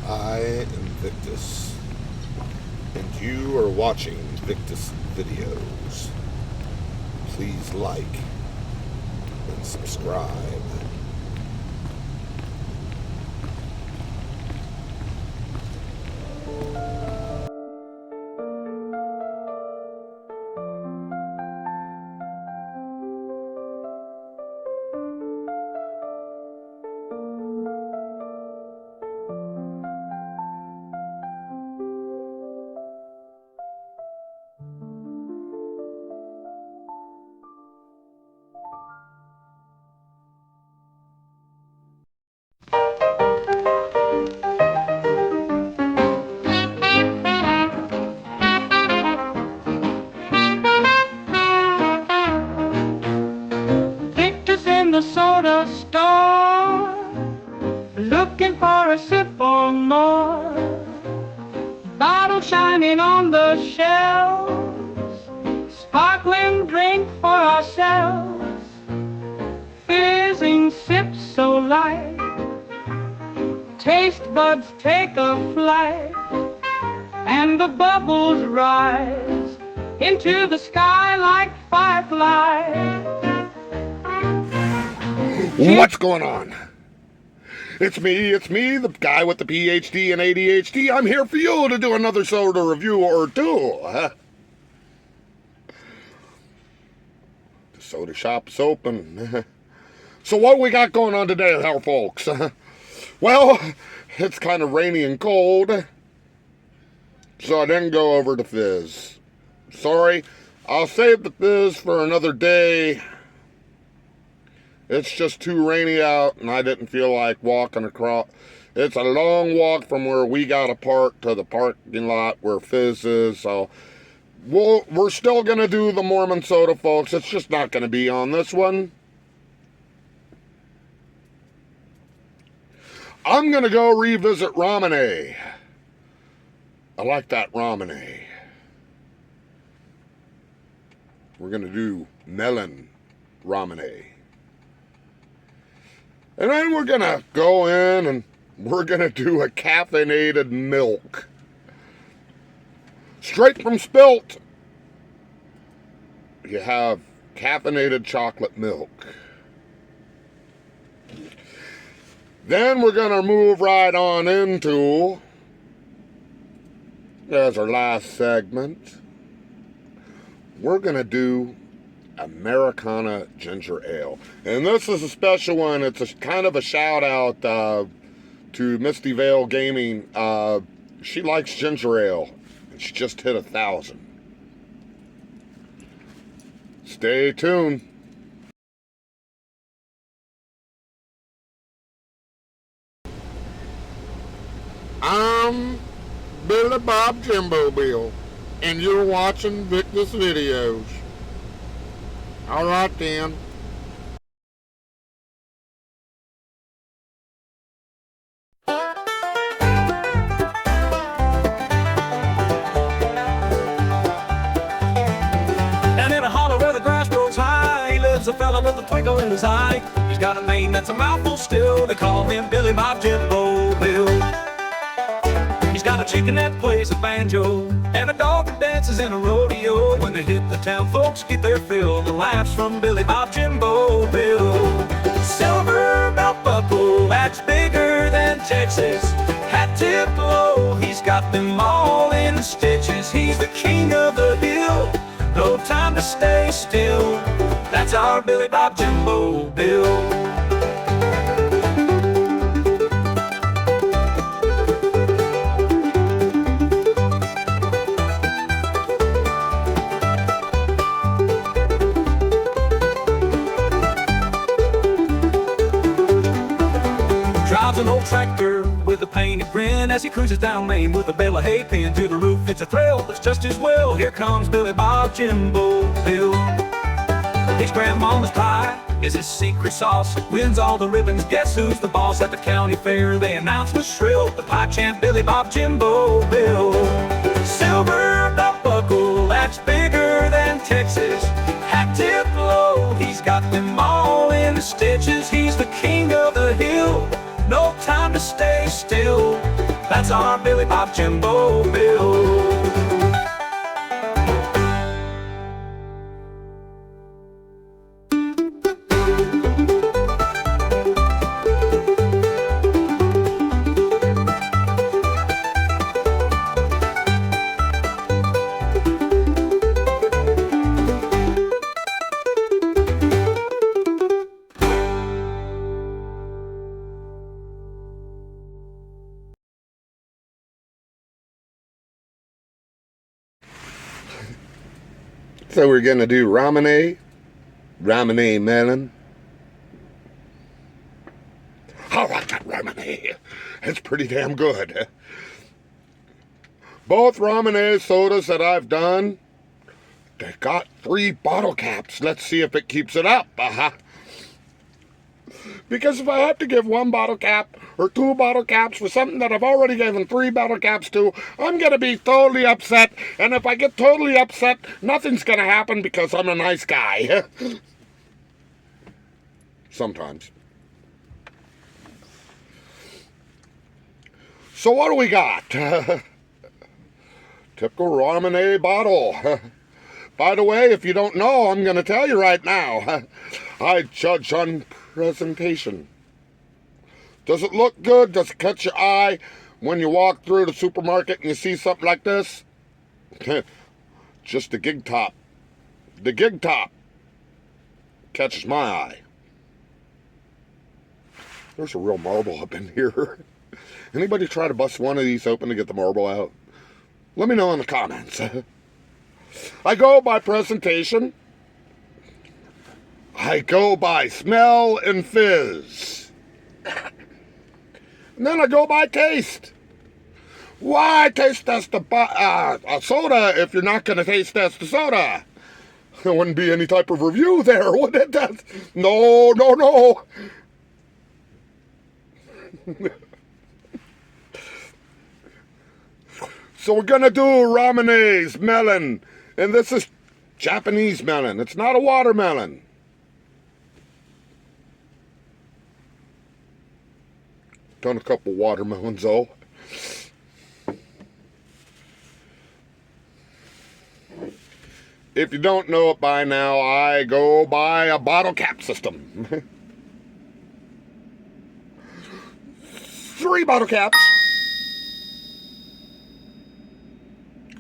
I am Victus, and you are watching Victus videos. Please like and subscribe. The soda store, looking for a sip or more. Bottle shining on the shelves, sparkling drink for ourselves. Fizzing sips so light, taste buds take a flight, and the bubbles rise into the sky like fireflies. What's going on? It's me, the guy with the PhD and ADHD. I'm here for you to do another soda review or two. The soda shop's open. So what we got going on today, there, folks? Well, it's kind of rainy and cold, so I didn't go over to Fizz. Sorry, I'll save the Fizz for another day. It's just too rainy out, and I didn't feel like walking across. It's a long walk from where we got to park to the parking lot where Fizz is, so we're still going to do the Mormon soda, folks. It's just not going to be on this one. I'm going to go revisit Ramune. I like that Ramune. We're going to do melon Ramune. And then we're going to go in and we're going to do a caffeinated milk. Straight from Spilt. You have caffeinated chocolate milk. Then we're going to move right on into, as our last segment, we're going to do Americana Ginger Ale. And this is a special one. It's a kind of a shout out to Misty Vale Gaming. She likes ginger ale, and she just hit 1,000. Stay tuned. I'm Billy Bob Jimbo Bill, and you're watching Victus videos. All right, then. And in a hollow where the grass grows high lives a fella with a twinkle in his eye. He's got a name that's a mouthful still. They call him Billy Bob Jimbo Bill. He's got a chicken that plays a banjo and a dog that dances in a rodeo. When they hit the town, folks get their fill. The laughs from Billy Bob Jimbo Bill. Silver belt buckle that's bigger than Texas. Hat tip low, he's got them all in stitches. He's the king of the hill, no time to stay still. That's our Billy Bob Jimbo Bill. Drives an old tractor with a painted grin as he cruises down lane with a bale of hay pinned to the roof. It's a thrill that's just as well. Here comes Billy Bob Jimbo Bill. His grandmama's pie is his secret sauce. Wins all the ribbons. Guess who's the boss at the county fair? They announce with shrill the pie champ Billy Bob Jimbo Bill. Silver belt buckle that's bigger than Texas. Hat tip low, he's got them all in the stitches. He's the king of the hill, no time to stay still. That's our Billy Bob Jimbo Bill. So we're going to do ramen melon. I like that ramen. It's pretty damn good. Both ramen sodas that I've done, they got 3 bottle caps. Let's see if it keeps it up. Because if I have to give 1 bottle cap or 2 bottle caps for something that I've already given 3 bottle caps to, I'm going to be totally upset. And if I get totally upset, nothing's going to happen because I'm a nice guy. Sometimes. So what do we got? Typical ramen bottle. By the way, if you don't know, I'm going to tell you right now. I judge on presentation. Does it look good? Does it catch your eye when you walk through the supermarket and you see something like this? Just the gig top. The gig top catches my eye. There's a real marble up in here. Anybody try to bust one of these open to get the marble out? Let me know in the comments. I go by presentation. I go by smell and fizz. And then I go by taste. Why taste test a soda if you're not going to taste test the soda? There wouldn't be any type of review there, would it? No. So we're going to do ramen melon. And this is Japanese melon. It's not a watermelon. Done a couple watermelons though. If you don't know it by now, I go by a bottle cap system. 3 bottle caps.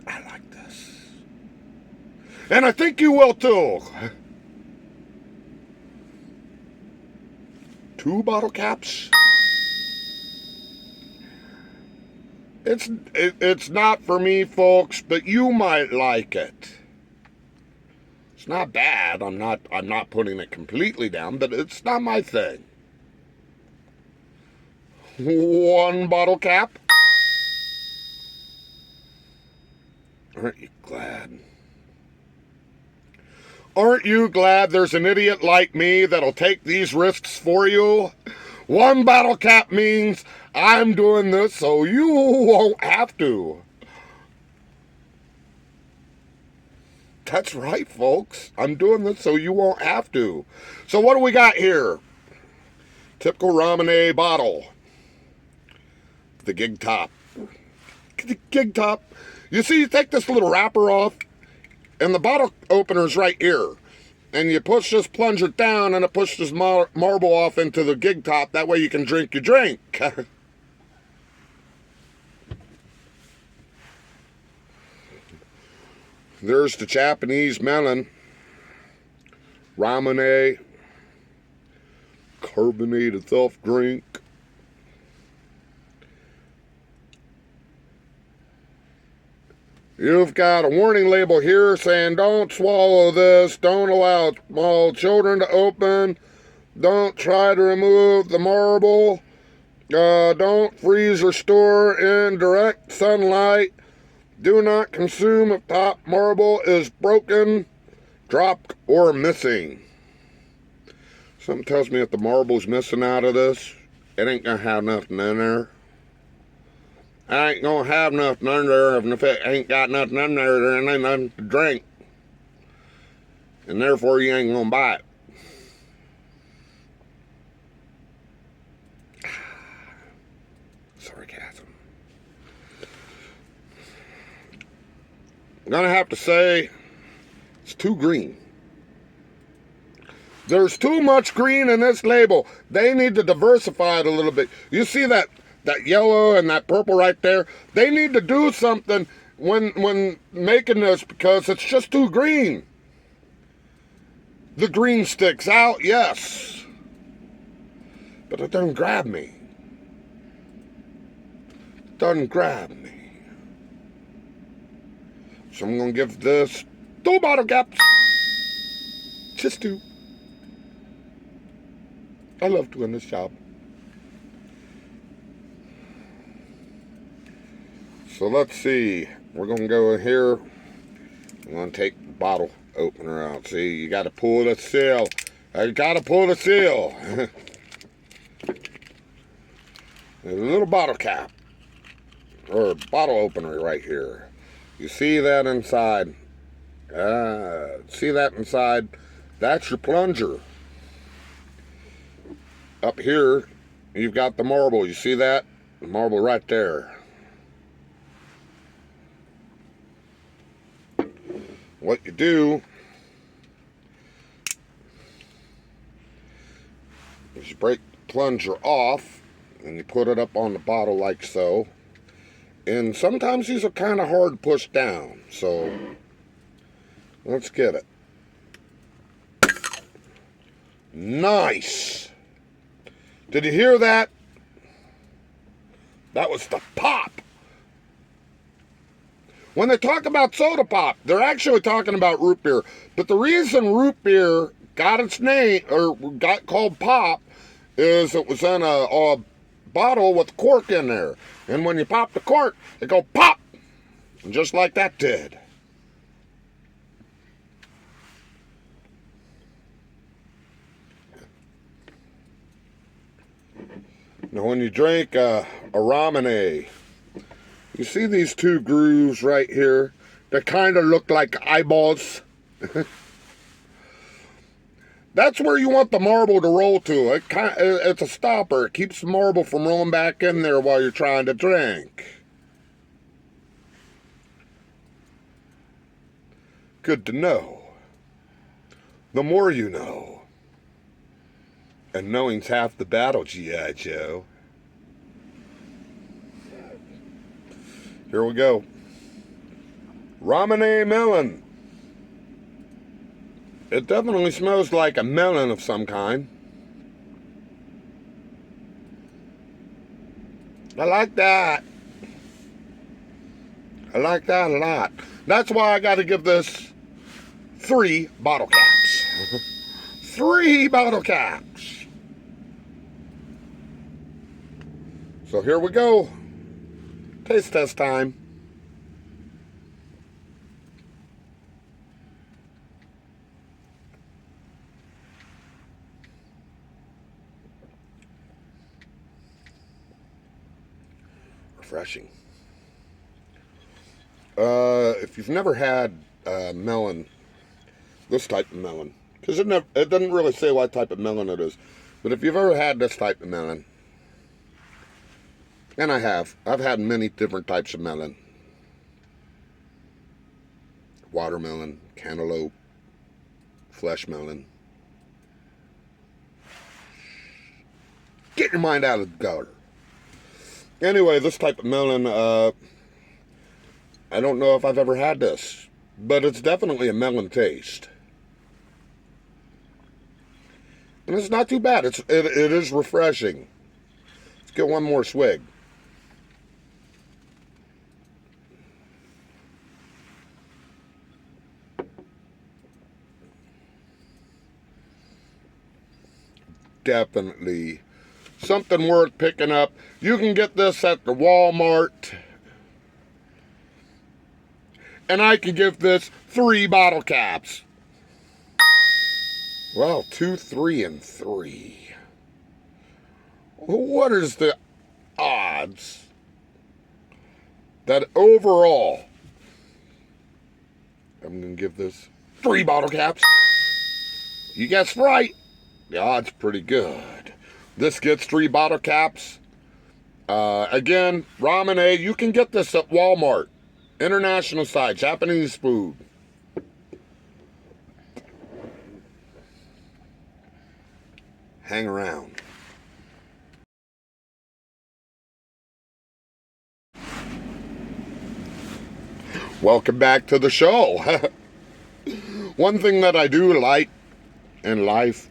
I like this. And I think you will too. 2 bottle caps. It's not for me, folks, but you might like it. It's not bad. I'm not putting it completely down, but it's not my thing. 1 bottle cap. Aren't you glad? Aren't you glad there's an idiot like me that'll take these risks for you? 1 bottle cap means I'm doing this so you won't have to. That's right, folks. I'm doing this so you won't have to. So what do we got here? Typical ramen bottle. The gig top. The gig top. You see, you take this little wrapper off, and the bottle opener's right here. And you push this plunger down, and it pushes marble off into the gig top. That way you can drink your drink. There's the Japanese melon. Ramen. Carbonated soft drink. You've got a warning label here saying don't swallow this, don't allow small children to open, don't try to remove the marble, don't freeze or store in direct sunlight, do not consume if top marble is broken, dropped, or missing. Something tells me if the marble's missing out of this, it ain't gonna have nothing in there. I ain't gonna have nothing in there, and if it ain't got nothing in there, then ain't nothing to drink. And therefore, you ain't gonna buy it. Sarcasm. I'm gonna have to say it's too green. There's too much green in this label. They need to diversify it a little bit. You see that yellow and that purple right there? They need to do something when making this, because it's just too green. The green sticks out, yes, but it doesn't grab me. It doesn't grab me. So I'm gonna give this 2 bottle caps. Just 2. I love doing this job. So let's see. We're gonna go in here. I'm gonna take the bottle opener out. See, you gotta pull the seal. You gotta pull the seal. There's a little bottle cap, or bottle opener right here. You see that inside? See that inside? That's your plunger. Up here, you've got the marble. You see that? The marble right there. What you do is you break the plunger off and you put it up on the bottle like so. And sometimes these are kind of hard to push down. So let's get it. Nice. Did you hear that? That was the pop. When they talk about soda pop, they're actually talking about root beer. But the reason root beer got its name, or got called pop, is it was in a bottle with a cork in there. And when you pop the cork, it go pop. And just like that did. Now when you drink a ramen, you see these 2 grooves right here that kind of look like eyeballs? That's where you want the marble to roll to. It's a stopper. It keeps the marble from rolling back in there while you're trying to drink. Good to know. The more you know. And knowing's half the battle, G.I. Joe. Here we go. Ramen melon. It definitely smells like a melon of some kind. I like that. I like that a lot. That's why I got to give this 3 bottle caps. 3 bottle caps. So here we go. Taste test time. Refreshing. If you've never had melon, this type of melon, because it doesn't really say what type of melon it is, but if you've ever had this type of melon, and I've had many different types of melon. Watermelon, cantaloupe, flesh melon. Get your mind out of the gutter. Anyway, this type of melon, I don't know if I've ever had this, but it's definitely a melon taste. And it's not too bad. It is refreshing. Let's get one more swig. Definitely something worth picking up. You can get this at the Walmart. And I can give this 3 bottle caps. Well, 2, 3, and 3. What is the odds that overall I'm going to give this 3 bottle caps? You guessed right. The odds pretty good. This gets 3 bottle caps. Again, ramen, you can get this at Walmart. International side, Japanese food. Hang around. Welcome back to the show. One thing that I do like in life,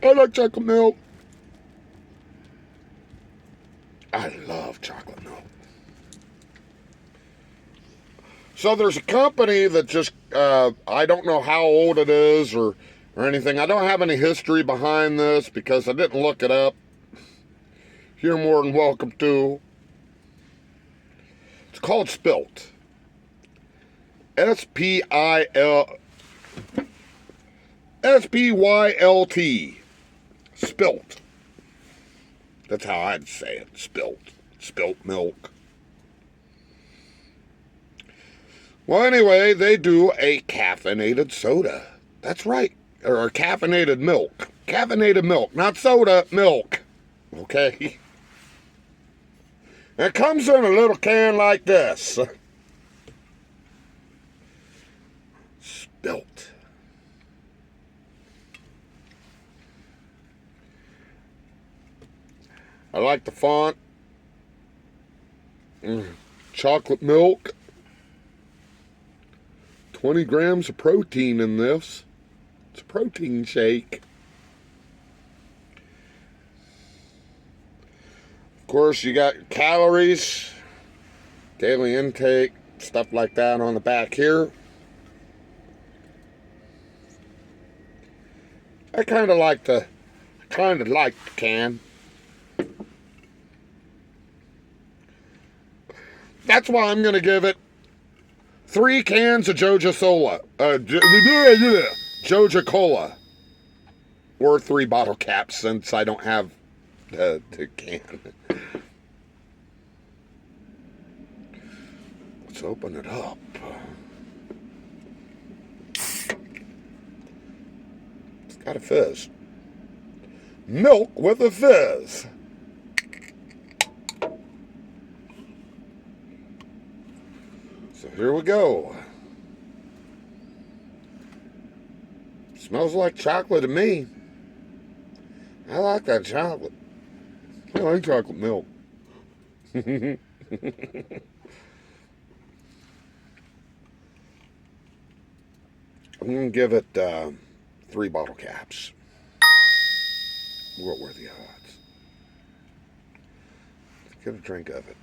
I like chocolate milk. I love chocolate milk. So there's a company that just, I don't know how old it is or anything. I don't have any history behind this because I didn't look it up. You're more than welcome to. It's called Spilt. Spylt. Spilt. That's how I'd say it. Spilt. Spilt milk. Well, anyway, they do a caffeinated soda. That's right. Or caffeinated milk. Caffeinated milk. Not soda, milk. Okay? It comes in a little can like this. Spilt. I like the font. Chocolate milk. 20 grams of protein in this. It's a protein shake. Of course, you got calories, daily intake, stuff like that on the back here. I kind of like the can. That's why I'm going to give it 3 cans of Joja Sola. Joja Cola. Or 3 bottle caps since I don't have the can. Let's open it up. It's got a fizz. Milk with a fizz. So here we go. Smells like chocolate to me. I like that chocolate. I like chocolate milk. I'm going to give it 3 bottle caps. What were the odds? Let's get a drink of it.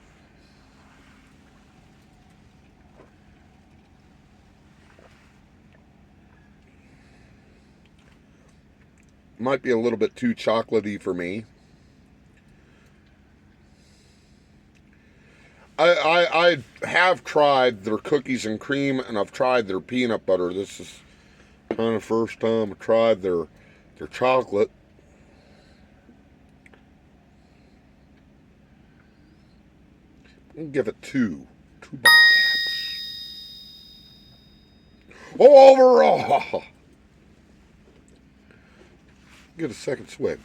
Might be a little bit too chocolatey for me. I have tried their cookies and cream, and I've tried their peanut butter. This is kind of the first time I tried their chocolate. I'll give it 2 bottle caps. Oh, overall! Get a second swig.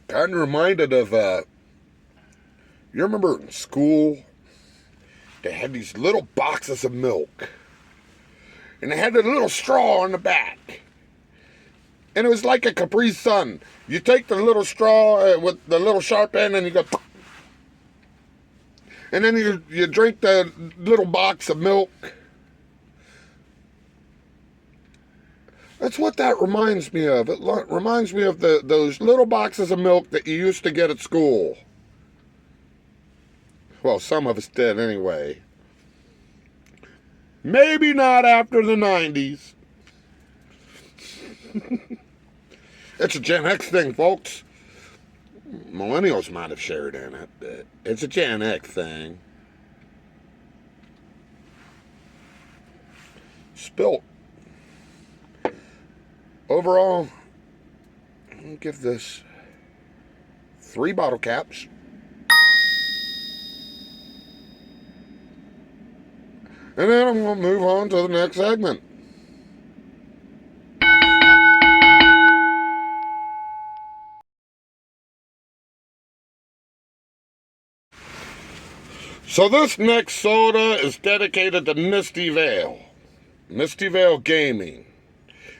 Kind of reminded of, you remember in school, they had these little boxes of milk. And they had a little straw on the back. And it was like a Capri Sun. You take the little straw with the little sharp end and you go... And then you drink the little box of milk. That's what that reminds me of. It reminds me of those little boxes of milk that you used to get at school. Well, some of us did anyway. Maybe not after the 90s. It's a Gen X thing, folks. Millennials might have shared in it, but it's a Gen X thing. Spilt. Overall, I'll give this 3 bottle caps. And then I'm going to move on to the next segment. So this next soda is dedicated to Misty Vale. Misty Vale Gaming.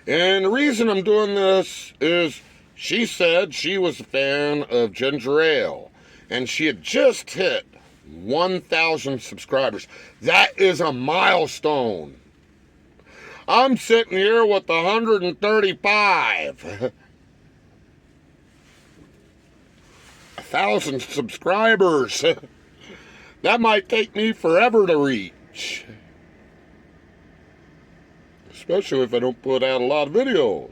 And the reason I'm doing this is she said she was a fan of ginger ale. And she had just hit 1,000 subscribers. That is a milestone. I'm sitting here with 135. 1,000 subscribers. That might take me forever to reach. Especially if I don't put out a lot of videos.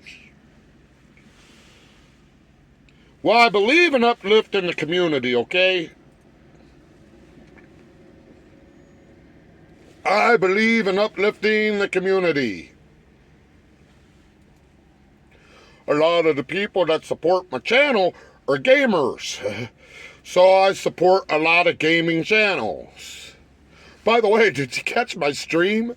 Well, I believe in uplifting the community, okay? I believe in uplifting the community. A lot of the people that support my channel are gamers. So I support a lot of gaming channels. By the way, did you catch my stream?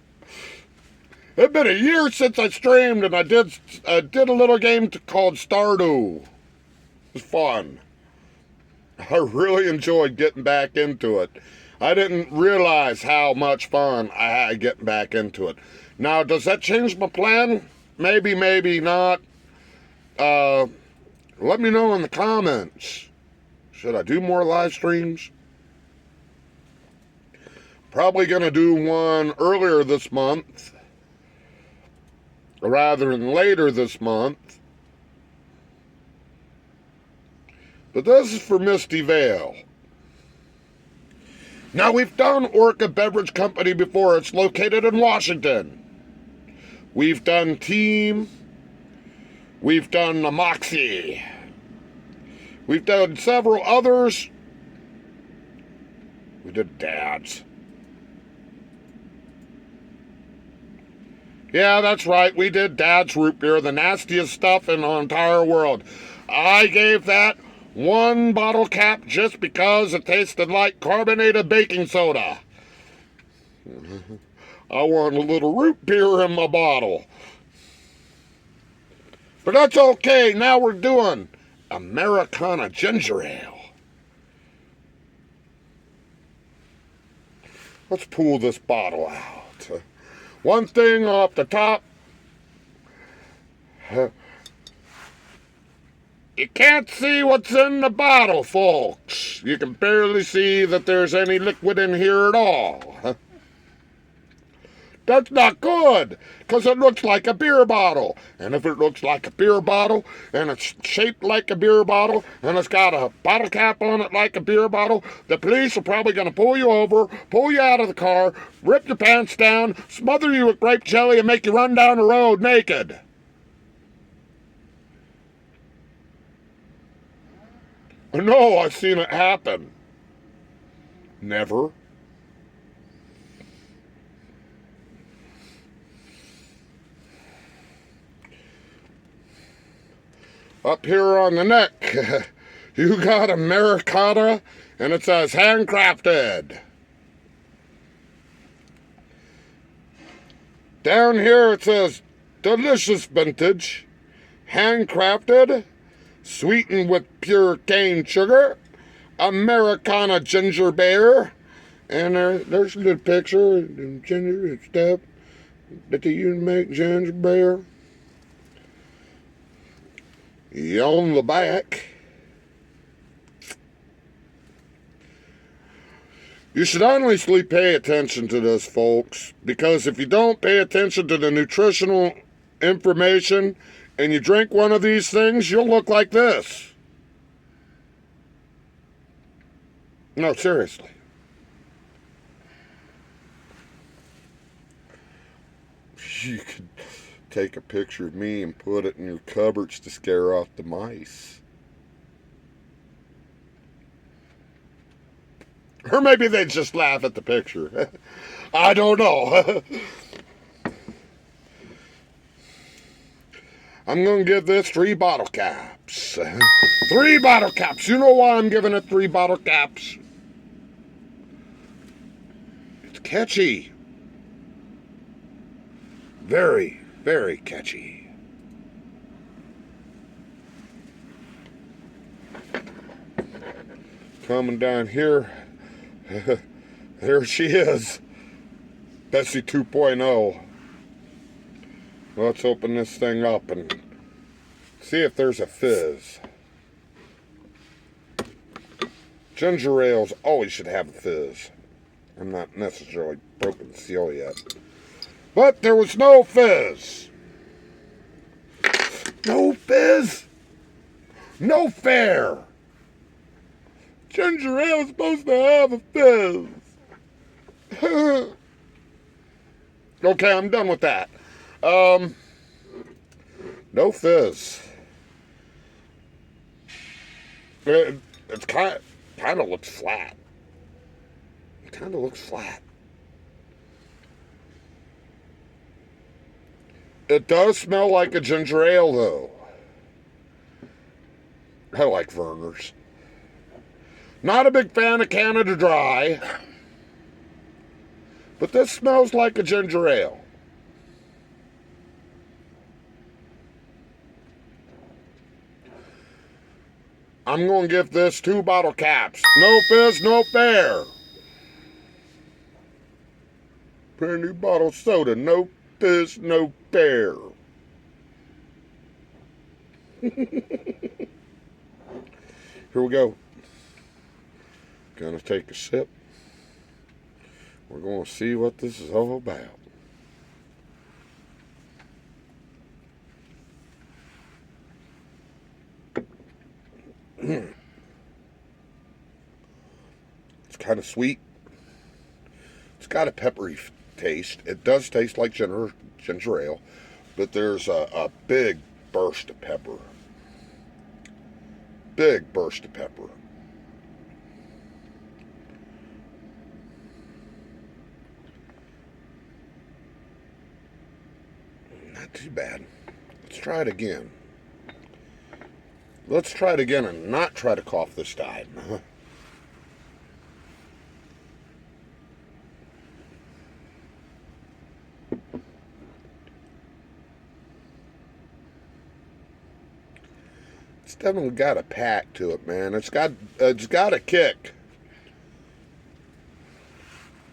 It's been a year since I streamed, and I did a little game called Stardew. It was fun. I really enjoyed getting back into it. I didn't realize how much fun I had getting back into it. Now, does that change my plan? Maybe, maybe not. Let me know in the comments. Should I do more live streams? Probably going to do one earlier this month, rather than later this month. But this is for Misty Vale. Now, we've done Orca Beverage Company before. It's located in Washington. We've done Team. We've done Moxie. We've done several others. We did Dad's. Yeah, that's right. We did Dad's root beer, the nastiest stuff in the entire world. I gave that one bottle cap just because it tasted like carbonated baking soda. I want a little root beer in my bottle. But that's okay. Now we're doing Americana Ginger Ale. Let's pull this bottle out. One thing off the top. You can't see what's in the bottle, folks. You can barely see that there's any liquid in here at all. That's not good, because it looks like a beer bottle. And if it looks like a beer bottle, and it's shaped like a beer bottle, and it's got a bottle cap on it like a beer bottle, the police are probably going to pull you over, pull you out of the car, rip your pants down, smother you with grape jelly, and make you run down the road naked. No, I've seen it happen. Never. Up here on the neck, you got Americana, and it says handcrafted. Down here it says delicious vintage, handcrafted, sweetened with pure cane sugar, Americana ginger beer, and there's a little picture of ginger and stuff that they use to make ginger beer. On the back, you should honestly pay attention to this, folks, because if you don't pay attention to the nutritional information and you drink one of these things, you'll look like this. No, seriously. You could take a picture of me and put it in your cupboards to scare off the mice. Or maybe they'd just laugh at the picture. I don't know. I'm going to give this 3 bottle caps. 3 bottle caps. You know why I'm giving it 3 bottle caps? It's catchy. Very, very catchy. Coming down here, There she is. Bessie 2.0. Let's open this thing up and see if there's a fizz. Ginger ales always should have a fizz. I'm not necessarily broken the seal yet. But there was no fizz. No fizz. No fair. Ginger ale is supposed to have a fizz. Okay, I'm done with that. No fizz. It's kind of looks flat. It kind of looks flat. It does smell like a ginger ale, though. I like Verner's. Not a big fan of Canada Dry, but this smells like a ginger ale. I'm going to give this 2 bottle caps. No fizz, no fair. Brand new bottle soda. No fizz, no fair. Here we go. Gonna take a sip. We're going to see what this is all about. It's kind of sweet. It's got a peppery taste. It does taste like ginger ale, but there's a big burst of pepper. Big burst of pepper. Not too bad. Let's try it again. Let's try it again and not try to cough this time. It's definitely got a pack to it, man. It's got a kick.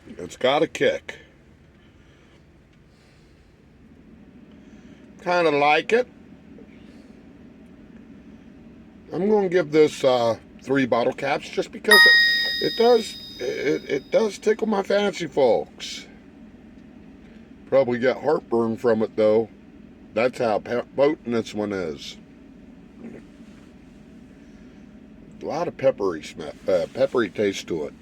It's got a kick. Kind of like it. I'm going to give this 3 bottle caps just because it does tickle my fancy, folks. Probably get heartburn from it though. That's how potent this one is. A lot of peppery taste to it.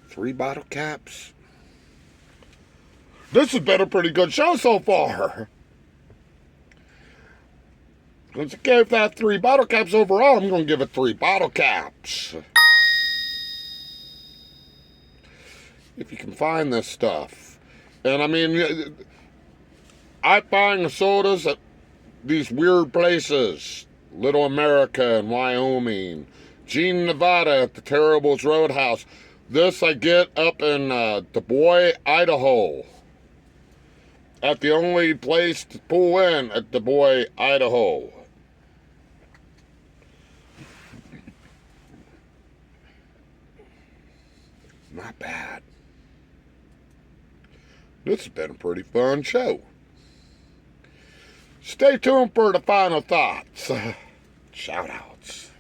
3 bottle caps. This has been a pretty good show so far. Since I gave that 3 bottle caps overall, I'm going to give it 3 bottle caps. If you can find this stuff. And I mean, I find the sodas at these weird places. Little America in Wyoming. Gene, Nevada at the Terribles Roadhouse. This I get up in Du Bois, Idaho. At the only place to pull in at Du Bois, Idaho. Not bad. This has been a pretty fun show. Stay tuned for the final thoughts. Shout outs.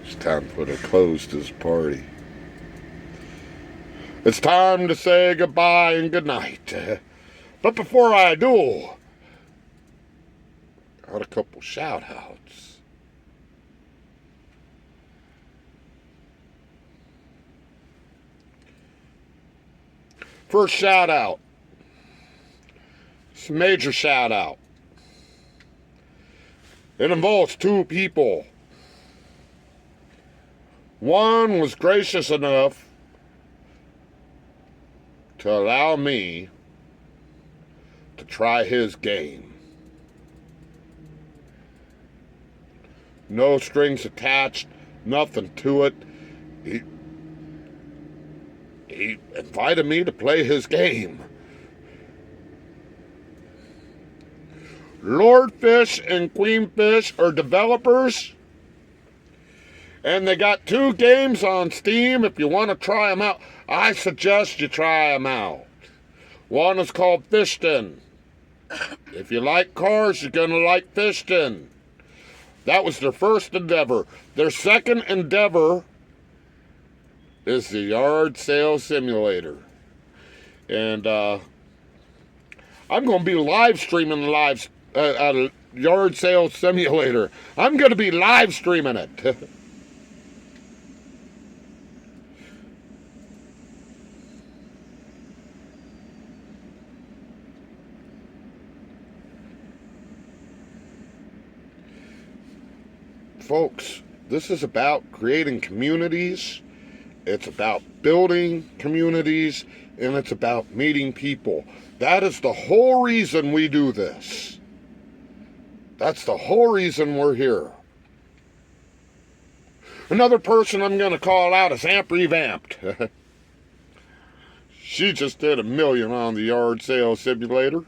It's time for the close to this party. It's time to say goodbye and goodnight. But before I do, I got a couple shout outs. First shout out. It's a major shout out. It involves 2 people. One was gracious enough to allow me to try his game. No strings attached, nothing to it. He invited me to play his game. Lordfish and Queenfish are developers. And they got 2 games on Steam if you want to try them out. I suggest you try them out. One is called Fishton. If you like cars, you're going to like Fishton. That was their first endeavor. Their second endeavor is the Yard Sale Simulator. And I'm going to be live streaming the Yard Sale Simulator. I'm going to be live streaming it. Folks, this is about creating communities. It's about building communities, and it's about meeting people. That is the whole reason we do this. That's the whole reason we're here. Another person I'm going to call out is Amp Revamped. She just did $1 million on the Yard Sale Simulator.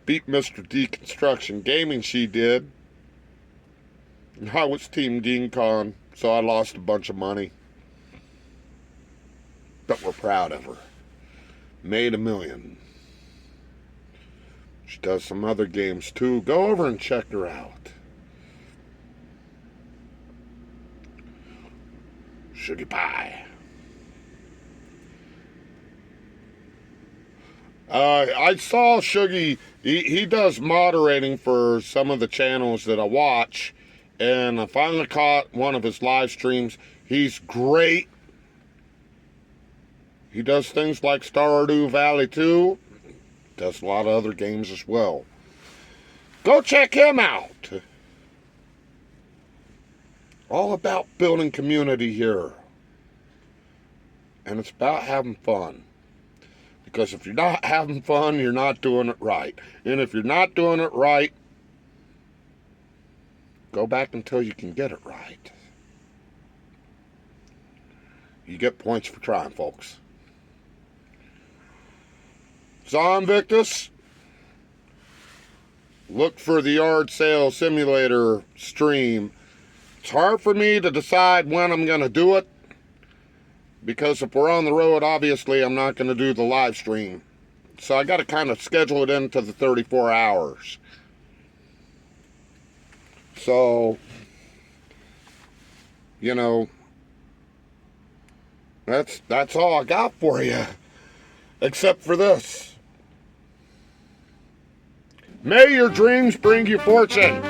Beat Mr. Deconstruction Gaming, she did. And I was Team Dean-Con, so I lost a bunch of money. But we're proud of her. Made $1 million. She does some other games too. Go over and check her out. Sugar Pie. I saw Shuggy. He does moderating for some of the channels that I watch. And I finally caught one of his live streams. He's great. He does things like Stardew Valley 2. Does a lot of other games as well. Go check him out. All about building community here. And it's about having fun. Because if you're not having fun, you're not doing it right. And if you're not doing it right, go back until you can get it right. You get points for trying, folks. So I'm Victus. Look for the Yard Sale Simulator stream. It's hard for me to decide when I'm going to do it. Because if we're on the road, obviously I'm not going to do the live stream. So I got to kind of schedule it into the 34 hours. So, you know, that's all I got for you. Except for this. May your dreams bring you fortune.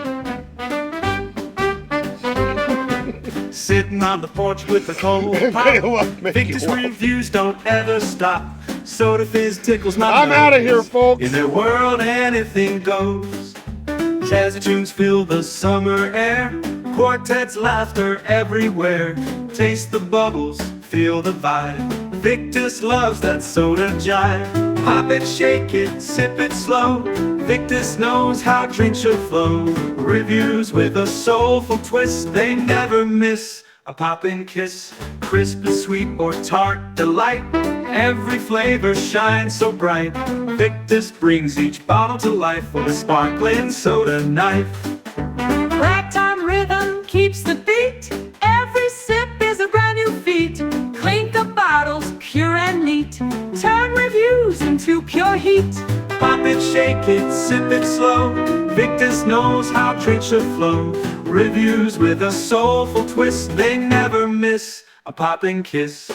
Sitting on the porch with a cold pop. Victor's reviews don't ever stop. Soda fizz tickles my I'm out of here, folks. In their world, anything goes. Jazzy tunes fill the summer air. Quartet's laughter everywhere. Taste the bubbles, feel the vibe. Victus loves that soda jive. Pop it, shake it, sip it slow. Victus knows how drinks should flow. Reviews with a soulful twist, they never miss a poppin' kiss. Crisp, sweet, or tart delight. Every flavor shines so bright. Victus brings each bottle to life with a sparkling soda knife. Ragtime rhythm keeps the beat. Every sip is a brand new feat. Clink the bottles, pure and neat. Turn reviews into pure heat. Pop it, shake it, sip it slow. Victus knows how drinks should flow. Reviews with a soulful twist, they never miss a poppin' kiss.